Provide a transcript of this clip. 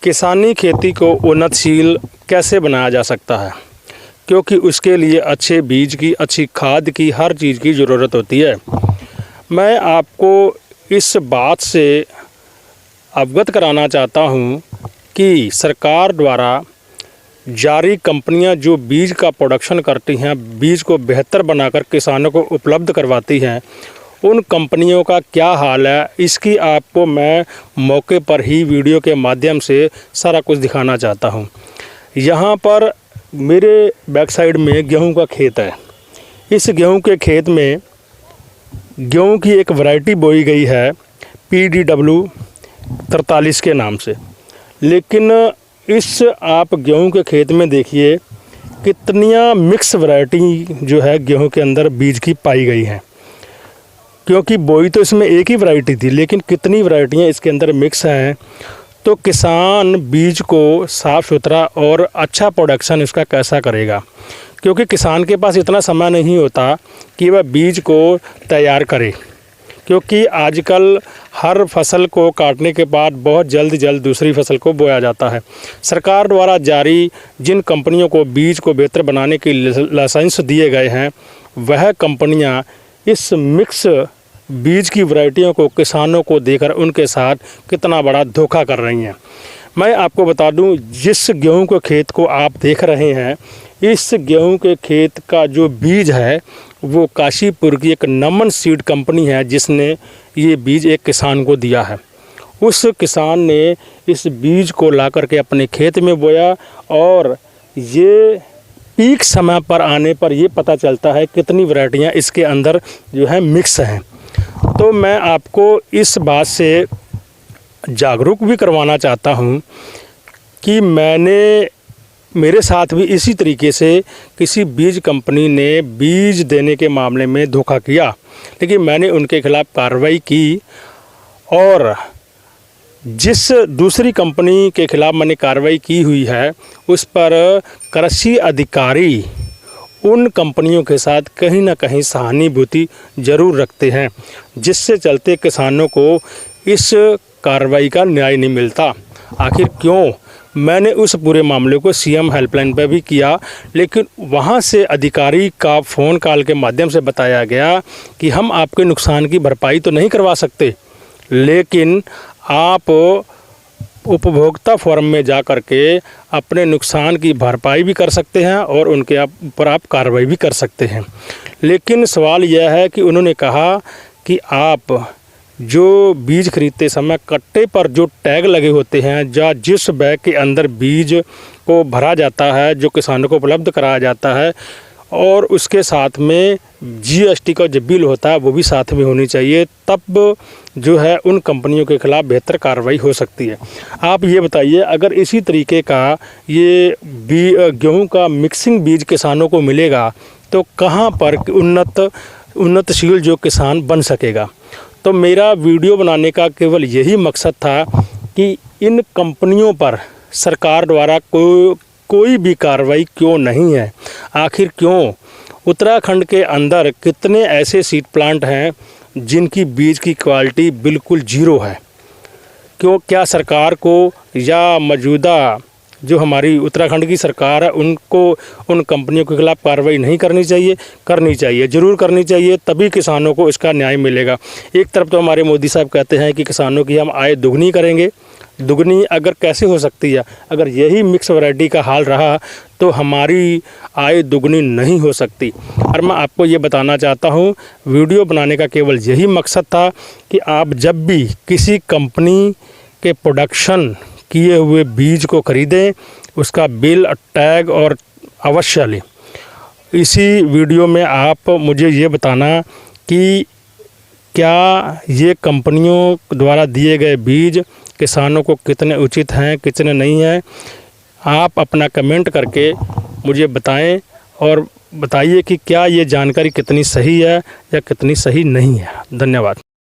किसानी खेती को उन्नतशील कैसे बनाया जा सकता है, क्योंकि उसके लिए अच्छे बीज की, अच्छी खाद की, हर चीज़ की ज़रूरत होती है। मैं आपको इस बात से अवगत कराना चाहता हूँ कि सरकार द्वारा जारी कंपनियां जो बीज का प्रोडक्शन करती हैं, बीज को बेहतर बनाकर किसानों को उपलब्ध करवाती हैं, उन कंपनियों का क्या हाल है, इसकी आपको मैं मौके पर ही वीडियो के माध्यम से सारा कुछ दिखाना चाहता हूं। यहां पर मेरे बैक साइड में गेहूं का खेत है। इस गेहूं के खेत में गेहूं की एक वैरायटी बोई गई है PDW 43 के नाम से। लेकिन इस आप गेहूं के खेत में देखिए कितनियाँ मिक्स वैरायटी जो है गेहूं के अंदर बीज की पाई गई हैं, क्योंकि बोई तो इसमें एक ही वैरायटी थी, लेकिन कितनी वैरायटियाँ इसके अंदर मिक्स हैं। तो किसान बीज को साफ़ सुथरा और अच्छा प्रोडक्शन इसका कैसा करेगा, क्योंकि किसान के पास इतना समय नहीं होता कि वह बीज को तैयार करे, क्योंकि आजकल हर फसल को काटने के बाद बहुत जल्द दूसरी फसल को बोया जाता है। सरकार द्वारा जारी जिन कंपनियों को बीज को बेहतर बनाने के लाइसेंस दिए गए हैं, वह कंपनियां इस मिक्स बीज की वैरायटियों को किसानों को देकर उनके साथ कितना बड़ा धोखा कर रही हैं। मैं आपको बता दूं, जिस गेहूं के खेत को आप देख रहे हैं, इस गेहूं के खेत का जो बीज है वो काशीपुर की एक नमन सीड कंपनी है जिसने ये बीज एक किसान को दिया है। उस किसान ने इस बीज को ला करके अपने खेत में बोया और ये पीक समय पर आने पर ये पता चलता है कितनी वैरायटियाँ इसके अंदर जो है मिक्स हैं। तो मैं आपको इस बात से जागरूक भी करवाना चाहता हूँ कि मेरे साथ भी इसी तरीके से किसी बीज कंपनी ने बीज देने के मामले में धोखा किया, लेकिन मैंने उनके खिलाफ़ कार्रवाई की और जिस दूसरी कंपनी के खिलाफ़ मैंने कार्रवाई की हुई है उस पर कृषि अधिकारी उन कंपनियों के साथ कहीं ना कहीं सहानुभूति ज़रूर रखते हैं, जिससे चलते किसानों को इस कार्रवाई का न्याय नहीं मिलता। आखिर क्यों? मैंने उस पूरे मामले को CM हेल्पलाइन पर भी किया, लेकिन वहाँ से अधिकारी का फ़ोन कॉल के माध्यम से बताया गया कि हम आपके नुकसान की भरपाई तो नहीं करवा सकते, लेकिन आप उपभोक्ता फोरम में जा कर के अपने नुकसान की भरपाई भी कर सकते हैं और उनके ऊपर आप कार्रवाई भी कर सकते हैं। लेकिन सवाल यह है कि उन्होंने कहा कि आप जो बीज खरीदते समय कट्टे पर जो टैग लगे होते हैं या जिस बैग के अंदर बीज को भरा जाता है, जो किसानों को उपलब्ध कराया जाता है, और उसके साथ में GST का जो बिल होता है वो भी साथ में होनी चाहिए, तब जो है उन कंपनियों के खिलाफ़ बेहतर कार्रवाई हो सकती है। आप ये बताइए, अगर इसी तरीके का ये गेहूं का मिक्सिंग बीज किसानों को मिलेगा तो कहाँ पर उन्नतशील जो किसान बन सकेगा। तो मेरा वीडियो बनाने का केवल यही मकसद था कि इन कंपनियों पर सरकार द्वारा कोई भी कार्रवाई क्यों नहीं है। आखिर क्यों? उत्तराखंड के अंदर कितने ऐसे सीड प्लांट हैं जिनकी बीज की क्वालिटी बिल्कुल ज़ीरो है। क्या सरकार को या मौजूदा जो हमारी उत्तराखंड की सरकार है उनको उन कंपनियों के खिलाफ़ कार्रवाई नहीं करनी चाहिए? करनी चाहिए, ज़रूर करनी चाहिए, तभी किसानों को इसका न्याय मिलेगा। एक तरफ तो हमारे मोदी साहब कहते हैं कि किसानों की हम आय दुगनी करेंगे। दुगनी अगर कैसे हो सकती है? अगर यही मिक्स वैरायटी का हाल रहा तो हमारी आय दुगनी नहीं हो सकती। और मैं आपको ये बताना चाहता हूँ, वीडियो बनाने का केवल यही मकसद था कि आप जब भी किसी कंपनी के प्रोडक्शन किए हुए बीज को खरीदें, उसका बिल, टैग और अवश्य लें। इसी वीडियो में आप मुझे ये बताना कि क्या ये कंपनियों द्वारा दिए गए बीज किसानों को कितने उचित हैं, कितने नहीं हैं। आप अपना कमेंट करके मुझे बताएं और बताइए कि क्या ये जानकारी कितनी सही है या कितनी सही नहीं है। धन्यवाद।